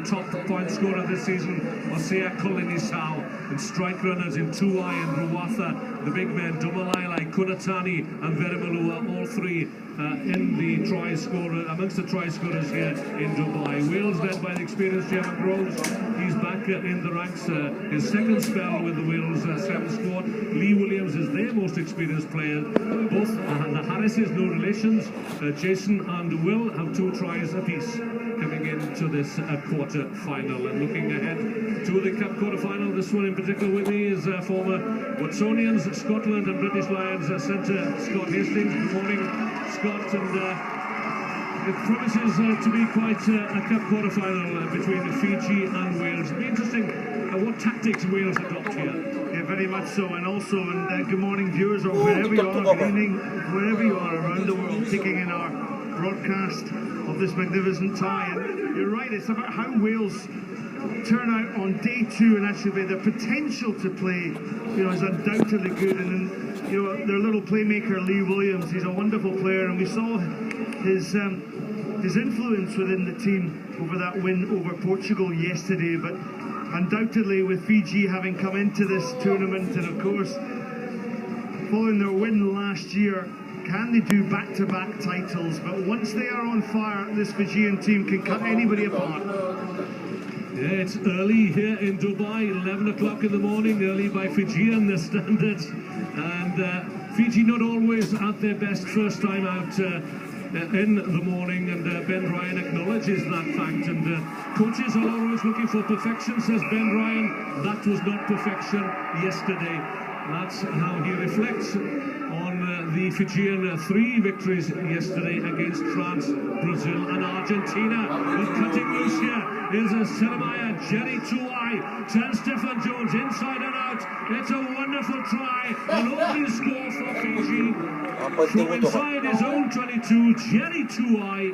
top point scorer this season, Osea Kolinisau, and strike runners in Tuai and Ruwatha, the big men Dumalai, Kunatani and Verimalua, all three in the try scorer, amongst the try scorers here in Dubai. Wales led by the experienced German Groves. He's back in the ranks. His second spell with the Wales 7 squad. Lee Williams is their most experienced player. Both the Harrises, no relations. Jason and Will have 2 tries apiece coming into this quarter final. And looking ahead to the Cup quarter final, this one in particular with me is former Watsonians, Scotland and British Lions centre Scott Hastings. Good morning, Scott, and it promises to be quite a cup quarter-final between Fiji and Wales. It'll be interesting what tactics Wales adopt here. Yeah, very much so, and also, good morning viewers, or wherever you are, good evening, wherever you are around the world, taking in our broadcast of this magnificent tie. And you're right, it's about how Wales turn out on day 2, and actually the potential to play, is undoubtedly good. And then, their little playmaker Lee Williams, he's a wonderful player, and we saw his influence within the team over that win over Portugal yesterday. But undoubtedly, with Fiji having come into this tournament, and of course following their win last year, can they do back-to-back titles? But once they are on fire, this Fijian team can cut anybody apart. Yeah, it's early here in Dubai, 11 o'clock in the morning, early by Fijian standards. And Fiji not always at their best first time out in the morning, and Ben Ryan acknowledges that fact. And coaches are always looking for perfection, says Ben Ryan. That was not perfection yesterday. That's how he reflects on the Fijian 3 victories yesterday against France, Brazil and Argentina. But cutting loose here is Jeremiah Jerry Tuai, turns Stefan Jones inside and out. It's a wonderful try, an opening score for Fiji. From inside his own 22, Jerry Tuai.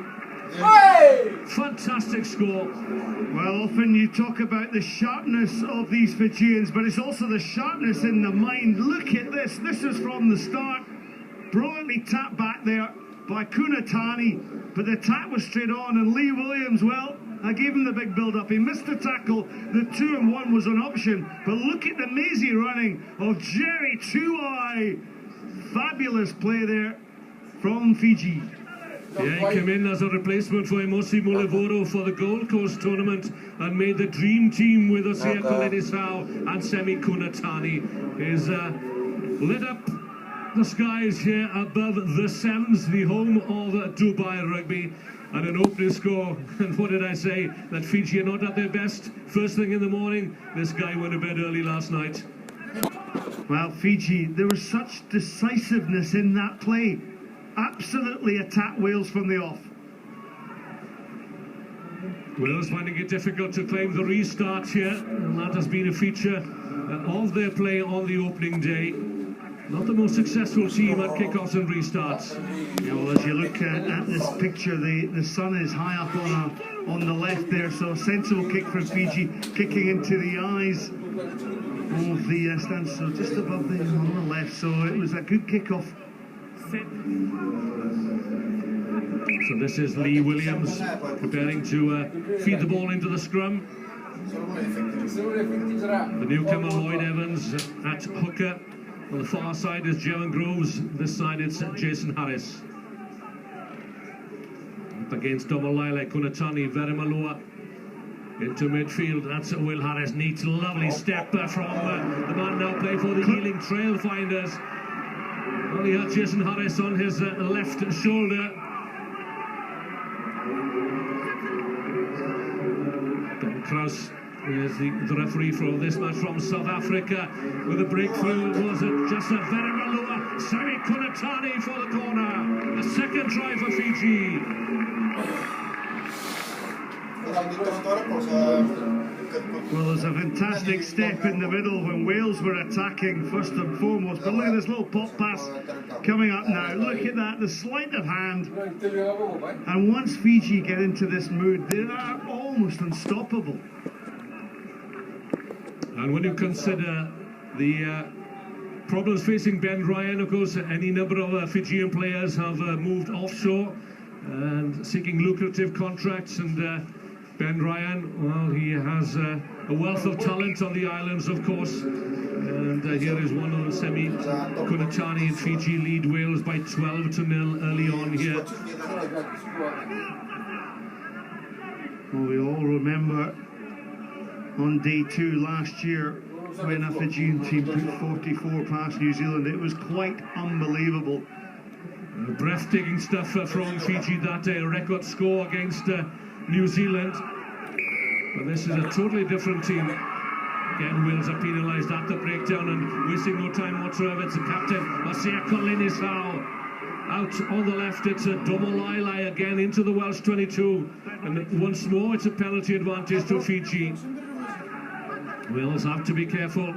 Hey! Fantastic score. Well, often you talk about the sharpness of these Fijians, but it's also the sharpness in the mind. Look at this. This is from the start. Brilliantly tapped back there by Kunatani, but the tap was straight on, and Lee Williams, well, I gave him the big build-up. He missed the tackle. The 2-and-1 was an option, but look at the mazy running of Jerry Tuai. Fabulous play there from Fiji. Yeah, he came in as a replacement for Emosi Mulevoro for the Gold Coast tournament and made the dream team with Osea Kolinisau and Semi Kunatani. He's lit up the skies here above the Sevens, the home of Dubai Rugby, and an opening score. And what did I say? That Fiji are not at their best first thing in the morning. This guy went to bed early last night. Well, Fiji, there was such decisiveness in that play. Absolutely attacked Wales from the off. Wales finding it difficult to claim the restart here, and that has been a feature of their play on the opening day. Not the most successful team at kickoffs and restarts. Yeah, well, as you look at this picture, the sun is high up on the left there, so a sensible kick from Fiji, kicking into the eyes of the stands, so just above there on the left. So it was a good kickoff. So this is Lee Williams preparing to feed the ball into the scrum. The newcomer Lloyd Evans at hooker. On the far side is German Groves. This side it's Jason Harris. Up against Domalai, Kunatani, Verimalua. Into midfield, that's Will Harris. Neat, lovely step from the man now playing for the Healing Trail Finders. Well, he had Jason Harris on his left shoulder. Ben Kraus is the referee for this match from South Africa. With a breakthrough, was it just a Verimalua? Semi Kunatani for the corner. The second try for Fiji. Well, there's a fantastic step in the middle when Wales were attacking first and foremost. But look at this little pop pass coming up now. Look at that, the sleight of hand. And once Fiji get into this mood, they are almost unstoppable. And when you consider the problems facing Ben Ryan, of course, any number of Fijian players have moved offshore and seeking lucrative contracts, and Ben Ryan, well, he has a wealth of talent on the islands, of course. And here is one on the semi. Kunatani and Fiji lead Wales by 12-0 early on here. Well, we all remember on day 2 last year when a Fijian team put 44 past New Zealand. It was quite unbelievable. Breathtaking stuff from Fiji that day. A record score against New Zealand. But this is a totally different team. Again, Wales are penalised at the breakdown and wasting no time whatsoever. It's the captain, Osea Kolinisau. Out on the left, it's Domolailai again into the Welsh 22. And once more, it's a penalty advantage to Fiji. Wales have to be careful.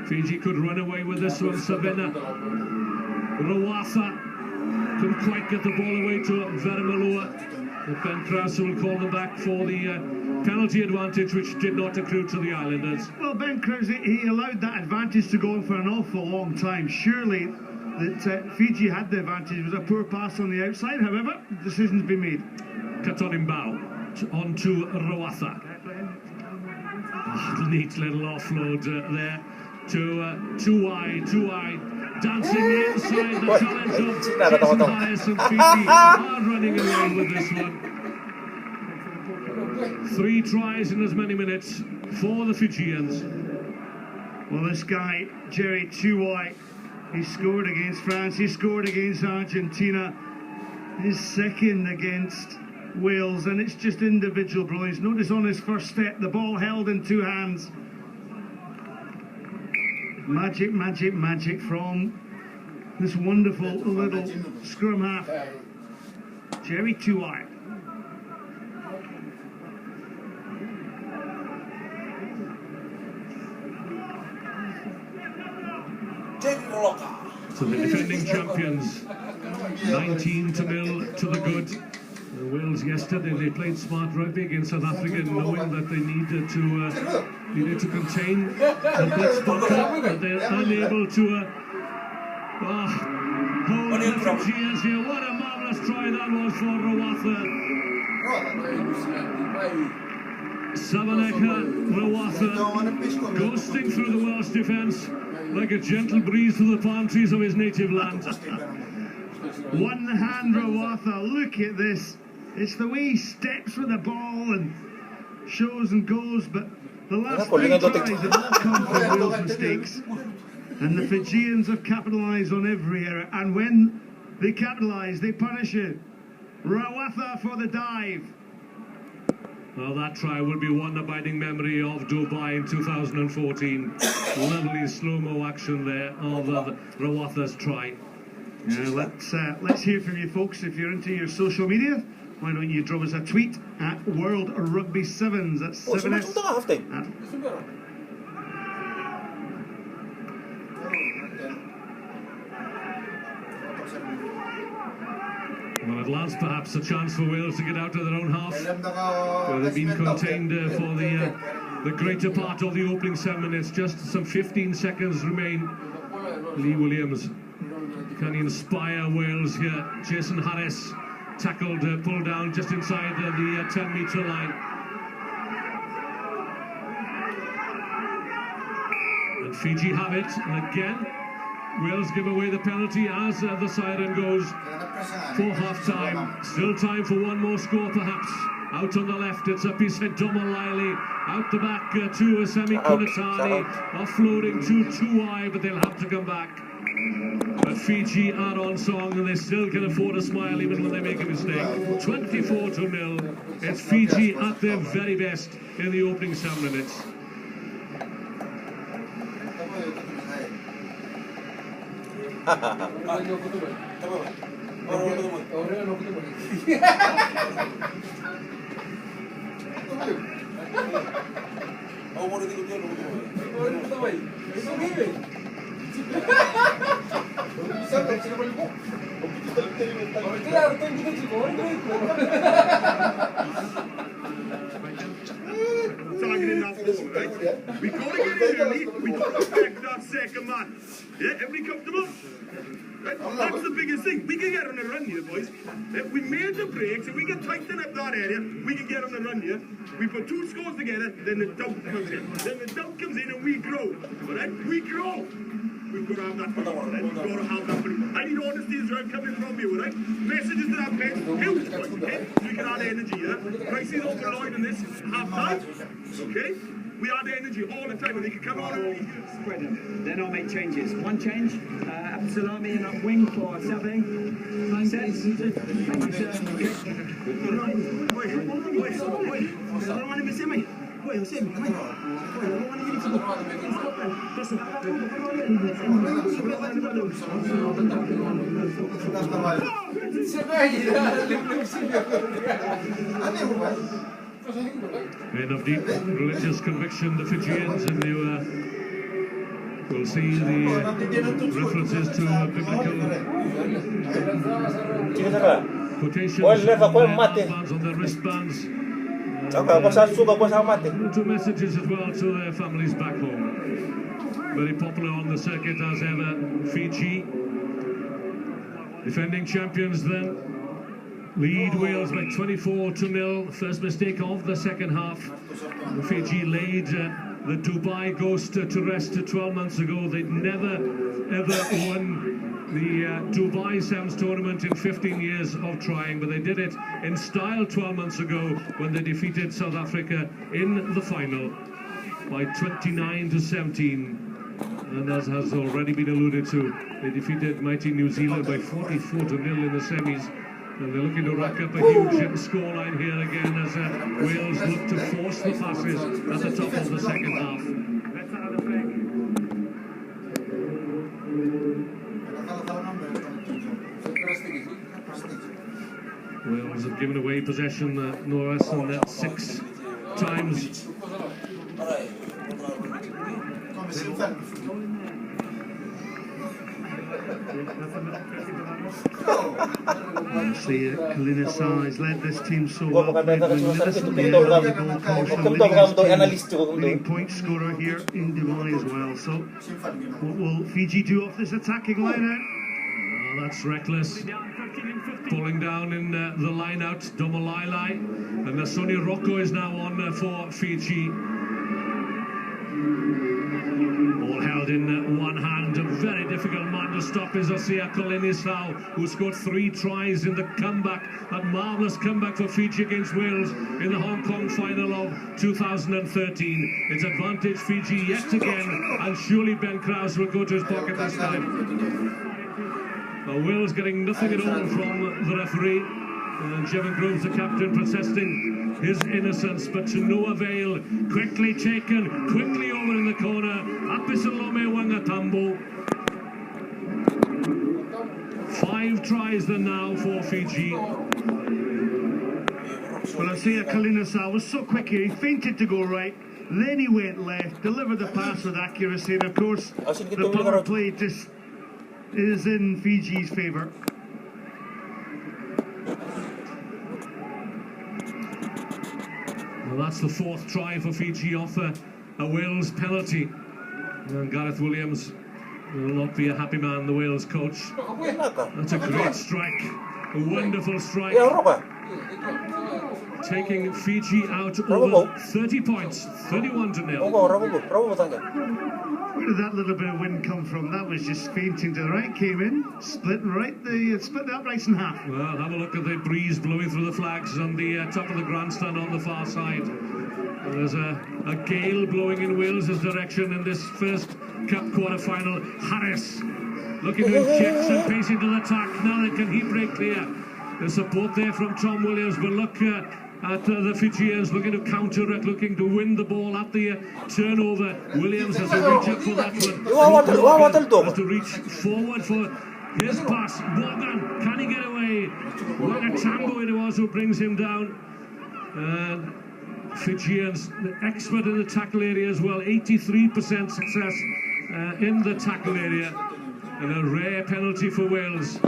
Fiji could run away with this one. Savannah Rawatha couldn't quite get the ball away to Veremalua. But Ben Krause will call them back for the penalty advantage, which did not accrue to the Islanders. Well, Ben Krause, he allowed that advantage to go on for an awful long time. Surely that Fiji had the advantage. It was a poor pass on the outside. However, the decision's been made. Katonimbao on to Rawatha. Oh, neat little offload there to Tuai. Dancing inside the talent of Jason Harris, and Fiji are running away with this one. 3 tries in as many minutes for the Fijians. Well, this guy, Jerry Tuai, he scored against France, he scored against Argentina, his second against Wales, and it's just individual brilliance. Notice on his first step, the ball held in 2 hands. Magic, magic, magic from this wonderful little scrum half, Jerry Tuai. So the defending champions, 19-0 to the good. The Wales yesterday, they played smart rugby against South Africa, knowing that they needed to contain the blitz bunker, but they're unable to hold the Fijians here. What a marvellous try that was for Rawatha. Savaneka Rawatha ghosting through the Welsh defence like a gentle breeze through the palm trees of his native land. One hand Rawatha, look at this. It's the way he steps with the ball and shows and goes, but the last 3 tries have all come from Wales' mistakes. And the Fijians have capitalised on every error, and when they capitalise, they punish it. Rawatha for the dive. Well, that try will be one abiding memory of Dubai in 2014. Lovely slow-mo action there of Rawatha's try. Yeah, let's hear from you folks. If you're into your social media, why don't you drop us a tweet at World Rugby Sevens. That's 7S. Well, at last, perhaps a chance for Wales to get out of their own half. They've been contained for the greater part of the opening 7 minutes. Just some 15 seconds remain. Lee Williams, can he inspire Wales here? Jason Harris tackled, pulled down just inside the 10-metre line. And Fiji have it, and again Wales give away the penalty as the siren goes for half-time. Still time for one more score, perhaps. Out on the left, it's up his head, Domolailai. Out the back to Semi Kunatani. Offloading to Tuai, but they'll have to come back. But Fiji are on song, and they still can afford a smile even when they make a mistake. 24-0. It's Fiji at their very best in the opening 7 minutes. Targeting that ball, right? We got to get in early. We got to protect that second man. Yeah, everybody comfortable? Right? That's the biggest thing. We can get on the run here, boys. If we made the breaks, if we can tighten up that area, we can get on the run here. We put two scores together, then the doubt comes in. Then the doubt comes in and we grow. Alright? We grow. We've got to have that. We've got to have that. I need honesty as well coming from you, alright? Messages to that bench, huge, boys, okay? So we can add energy, yeah? Prices over Lloyd in this half time, okay? We add energy all the time and they can come on early. Then I'll make changes. One change, Salami in up wing for subbing. Thank you, sir. Men of deep religious conviction, the Fijians, and you will see the references to biblical quotations on their armbands, on their wristbands. Two messages as well to their families back home. Very popular on the circuit as ever, Fiji. Defending champions then. Lead Wales by 24-0. First mistake of the second half. Fiji laid the Dubai ghost to rest 12 months ago. They'd never ever won the Dubai Sevens tournament in 15 years of trying, but they did it in style 12 months ago when they defeated South Africa in the final by 29-17. And as has already been alluded to, they defeated mighty New Zealand by 44-0 in the semis. And they're looking to rack up a huge scoreline here again as Wales look to force the passes at the top of the second half. Wales have given away possession no less than 6 times. Obviously, Kalina has led this team so well. Magnificently, leading point scorer here in Dubai as well. So, what will Fiji do off this attacking line out? Oh, that's reckless. Pulling down in the line out, Domalailai, and Sonia Rocco is now on for Fiji. All held in one hand. A very difficult man to stop is Osea Kolinisau, who scored 3 tries in the comeback. That marvellous comeback for Fiji against Wales in the Hong Kong final of 2013. It's advantage Fiji yet again, and surely Ben Krause will go to his pocket this time. Wales getting nothing at all from the referee. Jevon Groves, the captain, protesting his innocence, but to no avail. Quickly taken, quickly over in the corner. Apisalome Wangatambo. 5 tries then now for Fiji. Well, I say Kalina was so quick here. He feinted to go right, then he went left, delivered the pass with accuracy, and of course, the power play just is in Fiji's favour. Well, that's the 4th try for Fiji off a Wales penalty. And Gareth Williams will not be a happy man, the Wales coach. That's a great strike, a wonderful strike. Taking Fiji out over 30 points, 31-0. Where did that little bit of wind come from? That was just feinting to the right, came in, split the uprights in half. Well, have a look at the breeze blowing through the flags on the top of the grandstand on the far side. There's a gale blowing in Wales' direction in this first Cup quarter-final. Harris looking to inject some pace into the attack. Now can he break clear? The support there from Tom Williams, but look at the Fijians looking to counter it, looking to win the ball at the turnover. Williams has to reach up for that one. Has to reach forward for his pass. Morgan, can he get away? Wangatambo it was who brings him down. And Fijians, expert in the tackle area as well. 83% success in the tackle area. And a rare penalty for Wales.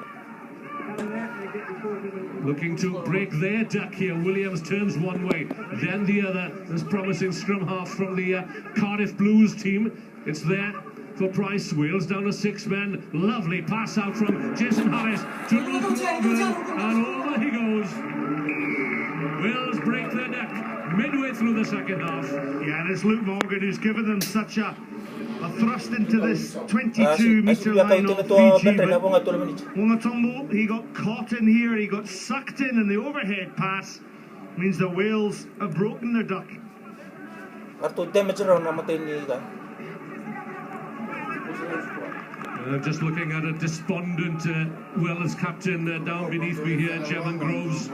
Looking to break their duck here. Williams turns one way, then the other. This promising scrum half from the Cardiff Blues team. It's there. for Price. Wales down to 6 men. Lovely pass out from Jason Harris to Luke Morgan, and over he goes. Wales break their neck midway through the second half. Yeah, and it's Luke Morgan who's given them such a thrust into this 22-metre line of Fiji. Mungatombo, he got caught in here, he got sucked in, and the overhead pass means the Wales have broken their duck. Just looking at a despondent Wales captain down beneath me here, Jevon Groves.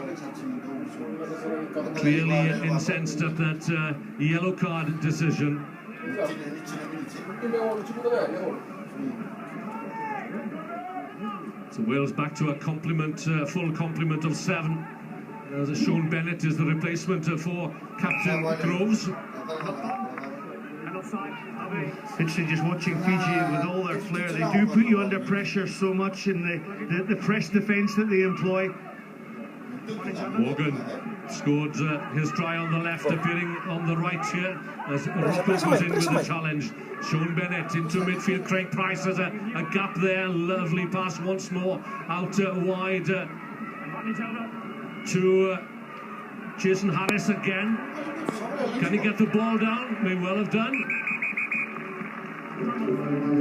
Clearly incensed at that yellow card decision. So Wales back to a complement, full complement of 7. As Sean Bennett is the replacement for Captain Groves. Interesting just watching Fiji with all their flair. They do put you under pressure so much in the press defence that they employ. Morgan scored his try on the left, appearing on the right here as Roberts was in with the challenge. Sean Bennett into midfield. Craig Price has a gap there. Lovely pass once more out wide to Jason Harris again. Can he get the ball down? May well have done.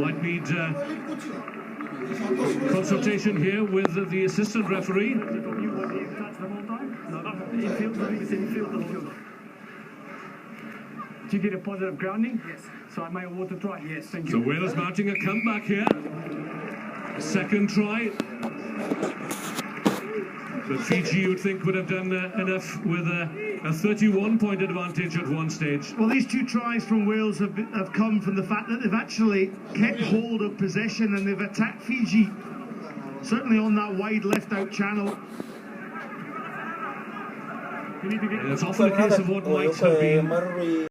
Might need consultation here with the assistant referee. Do you get a positive grounding? Yes. So I may award the try? Yes, thank you. So Wales mounting a comeback here. Second try. But Fiji, you'd think, would have done enough with a 31-point advantage at one stage. Well, these 2 tries from Wales have come from the fact that they've actually kept hold of possession and they've attacked Fiji, certainly on that wide left-out channel. It's often a case of what might have been.